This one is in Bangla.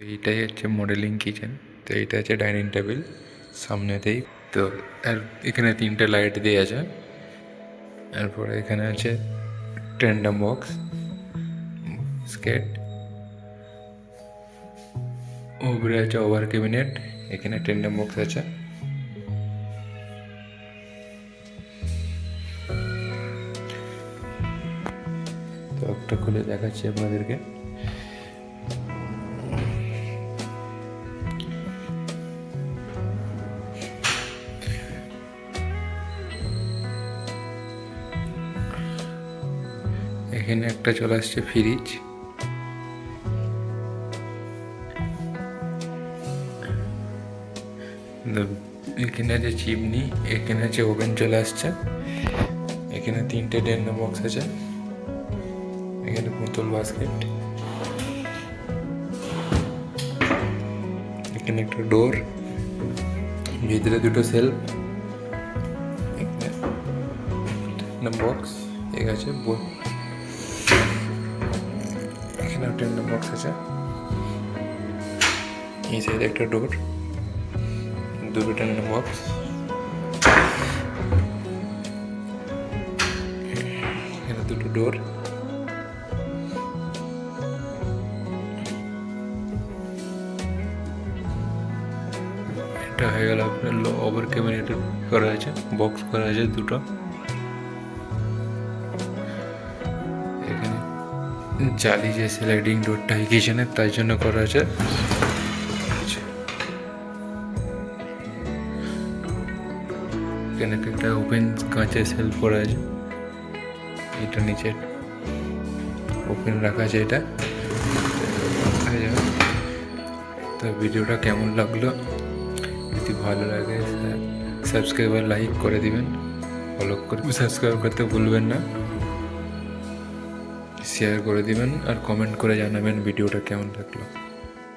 এইটাই হচ্ছে মডেলিং কিচেন। তো এইটা হচ্ছে ডাইনিং টেবিল সামনেতেই। তো আর এখানে 3টে লাইট দিয়ে আছে। এরপরে এখানে আছে টেন্ডার বক্স, স্কেট, উপরে আছে ওভার ক্যাবিনেট, এখানে টেন্ডার বক্স আছে। তো একটা খুলে দেখাচ্ছি আপনাদেরকে। এখানে একটা চলে আসছে ফ্রিজ, এখানে আছে চিমনি, এখানে আছে ওভেন চলে আসছে, এখানে 3টে টেন্ডার বক্স আছে, এখানে বোতল বাস্কেট, এখানে একটা ডোর, ভিতরে 2টো সেলফ, এখানে বক্স এক আছে, এখানে টেন্ডার বক্স আছে, এই সাইডে একটা ডোর, 2টো টেন্ডার বক্স, এখানে 2টো ডোর, এটা হয়ে গেল আপনার ওভার ক্যাবিনেট করা আছে, বক্স করা আছে 2টো। এখানে জালি যে স্লাইডিং ডোরটা কিচেনের তাই জন্য করা আছে। এখানে একটা ওপেন কাঁচের সেলফ করা আছে, এটা নিচে ওপেন রাখা আছে এটা। তো ভিডিওটা কেমন লাগলো, যদি ভালো লাগে সাবস্ক্রাইব আর লাইক করে দিবেন, ফলো করে সাবস্ক্রাইব করতে ভুলবেন না, শেয়ার করে দিবেন আর কমেন্ট করে জানাবেন ভিডিওটা কেমন লাগলো।